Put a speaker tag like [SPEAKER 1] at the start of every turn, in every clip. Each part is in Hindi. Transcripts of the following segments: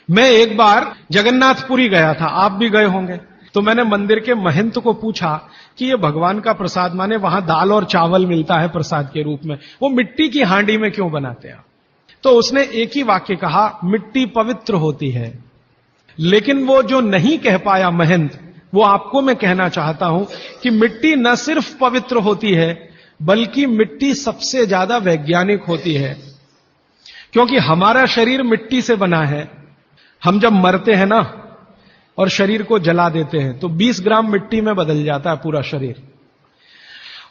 [SPEAKER 1] मैं एक बार जगन्नाथपुरी गया था, आप भी गए होंगे। तो मैंने मंदिर के महंत को पूछा कि ये भगवान का प्रसाद, माने वहां दाल और चावल मिलता है प्रसाद के रूप में, वो मिट्टी की हांडी में क्यों बनाते हैं? तो उसने एक ही वाक्य कहा, मिट्टी पवित्र होती है। लेकिन वो जो नहीं कह पाया महंत, वो आपको मैं कहना चाहता हूं कि मिट्टी न सिर्फ पवित्र होती है, बल्कि मिट्टी सबसे ज्यादा वैज्ञानिक होती है। क्योंकि हमारा शरीर मिट्टी से बना है। हम जब मरते हैं ना और शरीर को जला देते हैं तो 20 ग्राम मिट्टी में बदल जाता है पूरा शरीर।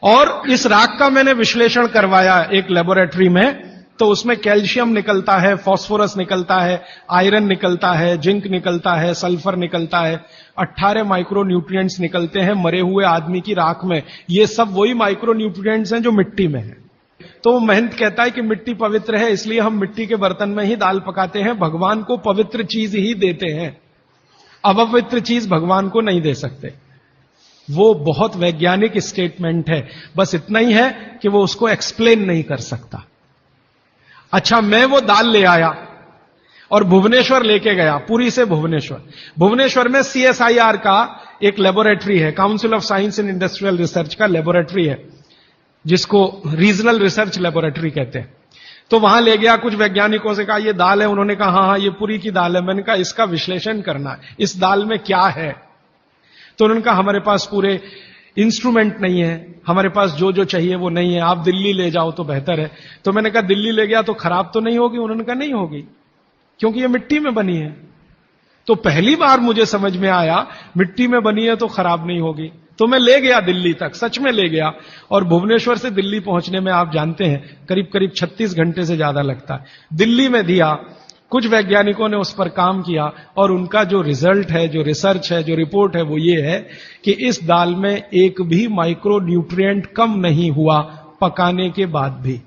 [SPEAKER 1] और इस राख का मैंने विश्लेषण करवाया एक लेबोरेटरी में, तो उसमें कैल्शियम निकलता है, फास्फोरस निकलता है, आयरन निकलता है, जिंक निकलता है, सल्फर निकलता है, 18 माइक्रो न्यूट्रिएंट्स निकलते हैं मरे हुए आदमी की राख में। ये सब वही माइक्रो न्यूट्रिएंट्स हैं जो मिट्टी में है। तो महंत कहता है कि मिट्टी पवित्र है, इसलिए हम मिट्टी के बर्तन में ही दाल पकाते हैं, भगवान को पवित्र चीज ही देते हैं, अपवित्र चीज भगवान को नहीं दे सकते। वो बहुत वैज्ञानिक स्टेटमेंट है, बस इतना ही है कि वो उसको एक्सप्लेन नहीं कर सकता। अच्छा, मैं वो दाल ले आया और भुवनेश्वर लेके गया, पुरी से भुवनेश्वर। भुवनेश्वर में CSIR का एक लेबोरेटरी है, council of science and industrial research का लेबोरेटरी है, जिसको रीजनल रिसर्च लेबोरेटरी कहते हैं। तो वहां ले गया, कुछ वैज्ञानिकों से कहा ये दाल है, उन्होंने कहा हाँ ये पुरी की दाल है। मैंने कहा इसका विश्लेषण करना है, इस दाल में क्या है? तो उन्होंने कहा हमारे पास पूरे इंस्ट्रूमेंट नहीं है, हमारे पास जो जो चाहिए वो नहीं है, आप दिल्ली ले जाओ तो बेहतर है। तो मैंने कहा दिल्ली ले गया तो खराब तो नहीं होगी? उन्होंने कहा नहीं होगी, क्योंकि ये मिट्टी में बनी है। तो पहली बार मुझे समझ में आया मिट्टी में बनी है तो खराब नहीं होगी। तो मैं ले गया दिल्ली तक, सच में ले गया। और भुवनेश्वर से दिल्ली पहुंचने में आप जानते हैं करीब करीब 36 घंटे से ज्यादा लगता है। दिल्ली में दिया, कुछ वैज्ञानिकों ने उस पर काम किया और उनका जो रिजल्ट है, जो रिसर्च है, जो रिपोर्ट है, वो ये है कि इस दाल में एक भी माइक्रो न्यूट्रिएंट कम नहीं हुआ पकाने के बाद भी।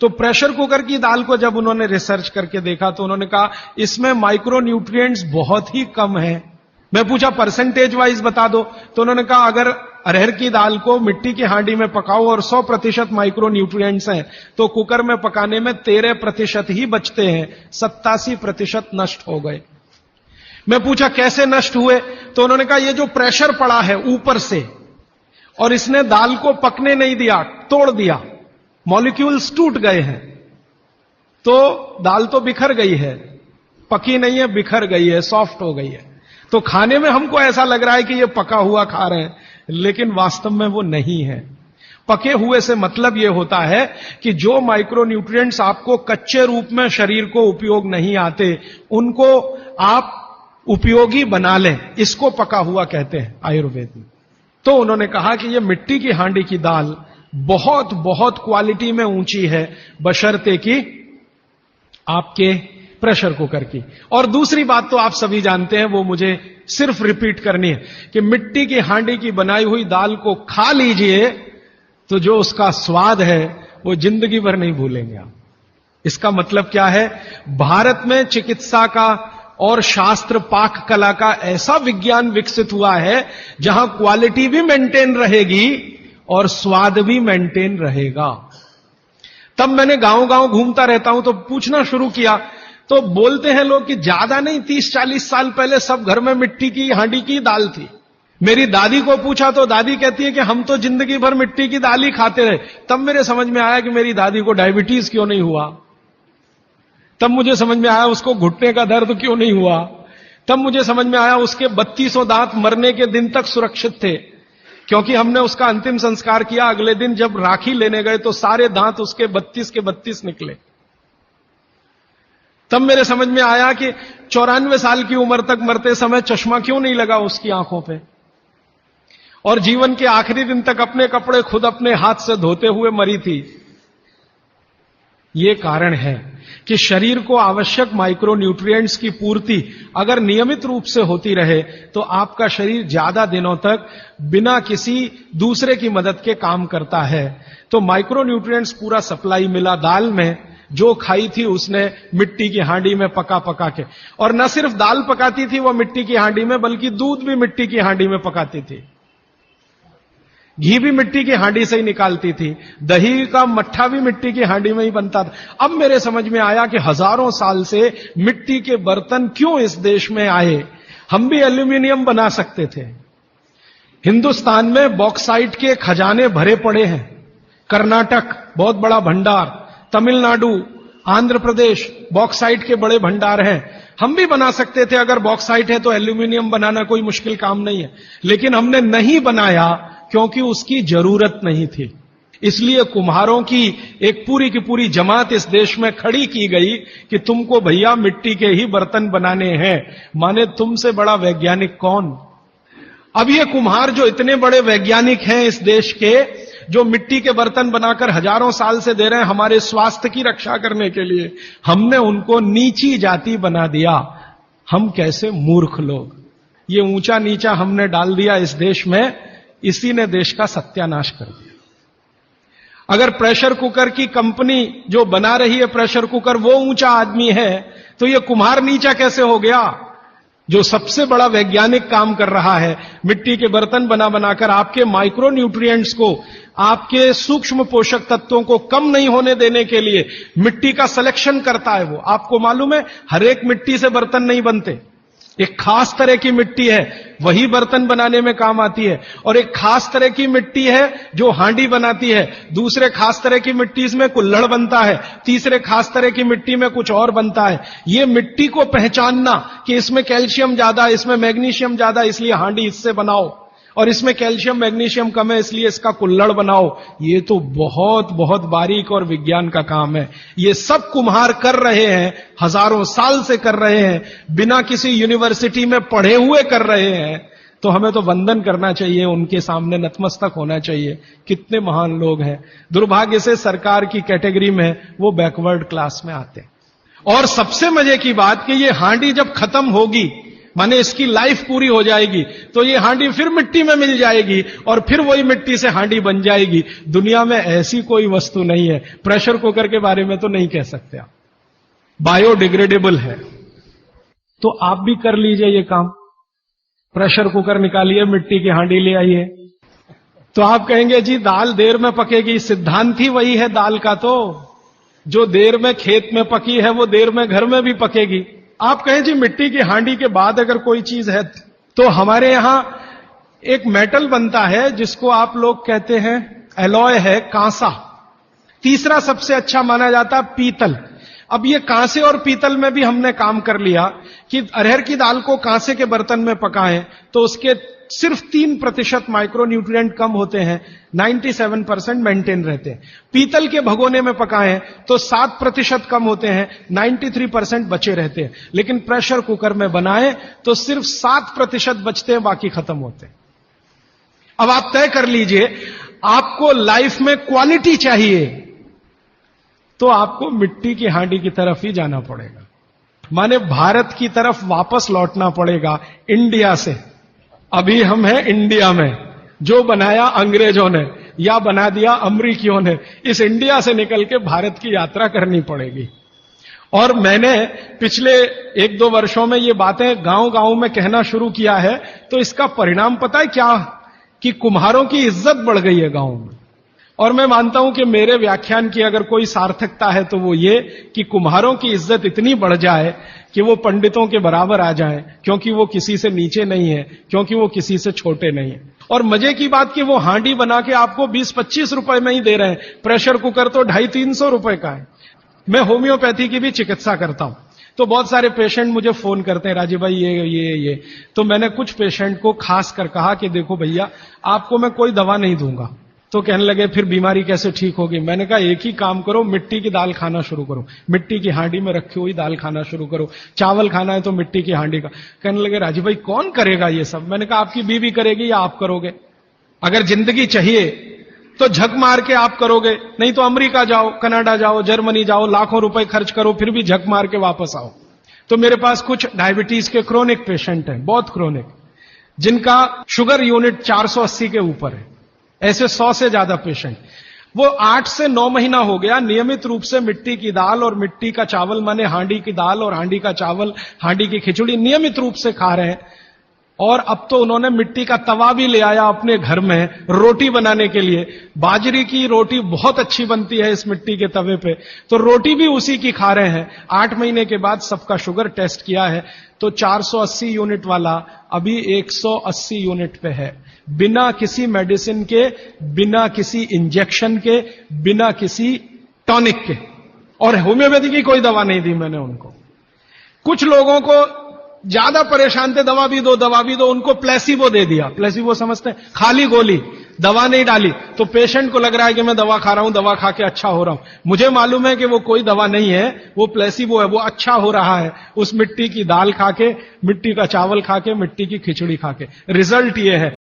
[SPEAKER 1] तो प्रेशर कुकर की दाल को जब उन्होंने रिसर्च करके देखा तो उन्होंने कहा इसमें माइक्रो न्यूट्रिएंट्स बहुत ही कम है। मैं पूछा परसेंटेज वाइज बता दो, तो उन्होंने कहा अगर अरहर की दाल को मिट्टी की हांडी में पकाओ और 100% माइक्रो न्यूट्रिएंट्स हैं, तो कुकर में पकाने में 13% ही बचते हैं, 87% नष्ट हो गए। मैं पूछा कैसे नष्ट हुए? तो उन्होंने कहा ये जो प्रेशर पड़ा है ऊपर से और इसने दाल को पकने नहीं दिया, तोड़ दिया, मॉलिक्यूल्स टूट गए हैं, तो दाल तो बिखर गई है, पकी नहीं है, बिखर गई है, सॉफ्ट हो गई है। तो खाने में हमको ऐसा लग रहा है कि ये पका हुआ खा रहे हैं, लेकिन वास्तव में वो नहीं है। पके हुए से मतलब यह होता है कि जो माइक्रो न्यूट्रिएंट्स आपको कच्चे रूप में शरीर को उपयोग नहीं आते, उनको आप उपयोगी बना लें, इसको पका हुआ कहते हैं आयुर्वेद में। तो उन्होंने कहा कि ये मिट्टी की हांडी की दाल बहुत बहुत क्वालिटी में ऊंची है, बशर्ते कि आपके प्रेशर कुकर की। और दूसरी बात तो आप सभी जानते हैं, वो मुझे सिर्फ रिपीट करनी है कि मिट्टी की हांडी की बनाई हुई दाल को खा लीजिए तो जो उसका स्वाद है वो जिंदगी भर नहीं भूलेंगे आप। इसका मतलब क्या है? भारत में चिकित्सा का और शास्त्र पाक कला का ऐसा विज्ञान विकसित हुआ है जहां क्वालिटी भी मेंटेन रहेगी और स्वाद भी मेंटेन रहेगा। तब मैंने गांव गांव घूमता रहता हूं तो पूछना शुरू किया, तो बोलते हैं लोग कि ज्यादा नहीं, 30-40 साल पहले सब घर में मिट्टी की हांडी की दाल थी। मेरी दादी को पूछा तो दादी कहती है कि हम तो जिंदगी भर मिट्टी की दाल ही खाते रहे। तब मेरे समझ में आया कि मेरी दादी को डायबिटीज क्यों नहीं हुआ। तब मुझे समझ में आया उसको घुटने का दर्द क्यों नहीं हुआ। तब मुझे समझ में आया उसके 3200 दांत मरने के दिन तक सुरक्षित थे, क्योंकि हमने उसका अंतिम संस्कार किया। अगले दिन जब राखी लेने गए तो सारे दांत उसके 32 के 32 निकले। तब मेरे समझ में आया कि 94 साल की उम्र तक मरते समय चश्मा क्यों नहीं लगा उसकी आंखों पे, और जीवन के आखिरी दिन तक अपने कपड़े खुद अपने हाथ से धोते हुए मरी थी। ये कारण है कि शरीर को आवश्यक माइक्रो न्यूट्रिएंट्स की पूर्ति अगर नियमित रूप से होती रहे तो आपका शरीर ज्यादा दिनों तक बिना किसी दूसरे की मदद के काम करता है। तो माइक्रो न्यूट्रिएंट्स पूरा सप्लाई मिला दाल में, जो खाई थी उसने मिट्टी की हांडी में पका पका के। और न सिर्फ दाल पकाती थी वो मिट्टी की हांडी में, बल्कि दूध भी मिट्टी की हांडी में पकाती थी। घी भी मिट्टी की हांडी से ही निकालती थी, दही का मट्ठा भी मिट्टी की हांडी में ही बनता था। अब मेरे समझ में आया कि हजारों साल से मिट्टी के बर्तन क्यों इस देश में आए। हम भी एल्यूमिनियम बना सकते थे। हिंदुस्तान में बॉक्साइट के खजाने भरे पड़े हैं। कर्नाटक बहुत बड़ा भंडार, तमिलनाडु, आंध्र प्रदेश बॉक्साइट के बड़े भंडार हैं। हम भी बना सकते थे, अगर बॉक्साइट है तो एल्यूमिनियम बनाना कोई मुश्किल काम नहीं है, लेकिन हमने नहीं बनाया क्योंकि उसकी जरूरत नहीं थी। इसलिए कुम्हारों की एक पूरी की पूरी जमात इस देश में खड़ी की गई कि तुमको भैया मिट्टी के ही बर्तन बनाने हैं। माने तुमसे बड़ा वैज्ञानिक कौन। अब ये कुम्हार जो इतने बड़े वैज्ञानिक हैं इस देश के, जो मिट्टी के बर्तन बनाकर हजारों साल से दे रहे हैं हमारे स्वास्थ्य की रक्षा करने के लिए, हमने उनको नीची जाति बना दिया। हम कैसे मूर्ख लोग, ये ऊंचा नीचा हमने डाल दिया इस देश में, इसी ने देश का सत्यानाश कर दिया। अगर प्रेशर कुकर की कंपनी जो बना रही है प्रेशर कुकर वो ऊंचा आदमी है, तो ये कुम्हार नीचा कैसे हो गया, जो सबसे बड़ा वैज्ञानिक काम कर रहा है। मिट्टी के बर्तन बना बनाकर आपके माइक्रो न्यूट्रिएंट्स को, आपके सूक्ष्म पोषक तत्वों को कम नहीं होने देने के लिए मिट्टी का सिलेक्शन करता है वो। आपको मालूम है हर एक मिट्टी से बर्तन नहीं बनते। एक खास तरह की मिट्टी है वही बर्तन बनाने में काम आती है, और एक खास तरह की मिट्टी है जो हांडी बनाती है, दूसरे खास तरह की मिट्टी में कुल्हड़ बनता है, तीसरे खास तरह की मिट्टी में कुछ और बनता है। ये मिट्टी को पहचानना कि इसमें कैल्शियम ज्यादा, इसमें मैग्नीशियम ज्यादा, इसलिए हांडी इससे बनाओ, और इसमें कैल्शियम मैग्नीशियम कम है इसलिए इसका कुल्हड़ बनाओ, ये तो बहुत बहुत बारीक और विज्ञान का काम है। ये सब कुम्हार कर रहे हैं, हजारों साल से कर रहे हैं, बिना किसी यूनिवर्सिटी में पढ़े हुए कर रहे हैं। तो हमें तो वंदन करना चाहिए, उनके सामने नतमस्तक होना चाहिए। कितने महान लोग हैं। दुर्भाग्य से सरकार की कैटेगरी में वो बैकवर्ड क्लास में आते हैं। और सबसे मजे की बात कि ये हांडी जब खत्म होगी, माने इसकी लाइफ पूरी हो जाएगी, तो ये हांडी फिर मिट्टी में मिल जाएगी और फिर वही मिट्टी से हांडी बन जाएगी। दुनिया में ऐसी कोई वस्तु नहीं है। प्रेशर कुकर के बारे में तो नहीं कह सकते आप, बायोडिग्रेडेबल है। तो आप भी कर लीजिए ये काम, प्रेशर कुकर निकालिए, मिट्टी की हांडी ले आइए। तो आप कहेंगे जी दाल देर में पकेगी, सिद्धांत ही वही है दाल का, तो जो देर में खेत में पकी है वो देर में घर में भी पकेगी। आप कहें जी मिट्टी की हांडी के बाद अगर कोई चीज है, तो हमारे यहां एक मेटल बनता है जिसको आप लोग कहते हैं एलॉय है, कांसा। तीसरा सबसे अच्छा माना जाता है पीतल। अब ये कांसे और पीतल में भी हमने काम कर लिया कि अरहर की दाल को कांसे के बर्तन में पकाएं तो उसके सिर्फ 3% माइक्रो न्यूट्रिएंट कम होते हैं, 97% मेंटेन रहते हैं। पीतल के भगोने में पकाएं तो 7% कम होते हैं, 93% बचे रहते हैं। लेकिन प्रेशर कुकर में बनाएं तो सिर्फ 7% बचते हैं, बाकी खत्म होते हैं। अब आप तय कर लीजिए, आपको लाइफ में क्वालिटी चाहिए तो आपको मिट्टी की हांडी की तरफ ही जाना पड़ेगा, माने भारत की तरफ वापस लौटना पड़ेगा, इंडिया से। अभी हम हैं इंडिया में, जो बनाया अंग्रेजों ने या बना दिया अमरीकियों ने, इस इंडिया से निकल के भारत की यात्रा करनी पड़ेगी। और मैंने पिछले 1-2 वर्षों में ये बातें गांव गांव में कहना शुरू किया है, तो इसका परिणाम पता है क्या, कि कुम्हारों की इज्जत बढ़ गई है गांव में। और मैं मानता हूं कि मेरे व्याख्यान की अगर कोई सार्थकता है तो वो ये कि कुम्हारों की इज्जत इतनी बढ़ जाए कि वो पंडितों के बराबर आ जाएं, क्योंकि वो किसी से नीचे नहीं है, क्योंकि वो किसी से छोटे नहीं है। और मजे की बात कि वो हांडी बना के आपको 20-25 रुपए में ही दे रहे हैं, प्रेशर कुकर तो 250-300 रुपए का है। मैं होम्योपैथी की भी चिकित्सा करता हूं, तो बहुत सारे पेशेंट मुझे फोन करते हैं, राजीव भाई ये। तो मैंने कुछ पेशेंट को खास कर कहा कि देखो भैया, आपको मैं कोई दवा नहीं दूंगा। तो कहने लगे फिर बीमारी कैसे ठीक होगी। मैंने कहा एक ही काम करो, मिट्टी की दाल खाना शुरू करो, मिट्टी की हांडी में रखी हुई दाल खाना शुरू करो। चावल खाना है तो मिट्टी की हांडी का। कहने लगे राजीव भाई कौन करेगा ये सब। मैंने कहा आपकी बीवी करेगी या आप करोगे। अगर जिंदगी चाहिए तो झक मार के आप करोगे, नहीं तो अमेरिका जाओ, कनाडा जाओ, जर्मनी जाओ, लाखों रुपए खर्च करो, फिर भी झक मार के वापस आओ। तो मेरे पास कुछ डायबिटीज के क्रोनिक पेशेंट हैं, बहुत क्रोनिक, जिनका शुगर यूनिट 480 के ऊपर है। ऐसे 100 से ज्यादा पेशेंट, वो 8 से 9 महीना हो गया नियमित रूप से मिट्टी की दाल और मिट्टी का चावल, माने हांडी की दाल और हांडी का चावल, हांडी की खिचड़ी नियमित रूप से खा रहे हैं। और अब तो उन्होंने मिट्टी का तवा भी ले आया अपने घर में रोटी बनाने के लिए। बाजरे की रोटी बहुत अच्छी बनती है इस मिट्टी के तवे पे, तो रोटी भी उसी की खा रहे हैं। 8 महीने के बाद सबका शुगर टेस्ट किया है तो 480 यूनिट वाला अभी 180 यूनिट पे है, बिना किसी मेडिसिन के, बिना किसी इंजेक्शन के, बिना किसी टॉनिक के। और होम्योपैथी की कोई दवा नहीं दी मैंने उनको। कुछ लोगों को ज्यादा परेशान थे, दवा भी दो दवा भी दो, उनको प्लेसिबो दे दिया। प्लेसिबो समझते हैं, खाली गोली, दवा नहीं डाली। तो पेशेंट को लग रहा है कि मैं दवा खा रहा हूं, दवा खा के अच्छा हो रहा हूं। मुझे मालूम है कि वो कोई दवा नहीं है, वो प्लेसिबो है, वो अच्छा हो रहा है उस मिट्टी की दाल खा के, मिट्टी का चावल खा के, मिट्टी की खिचड़ी खा के। रिजल्ट ये है।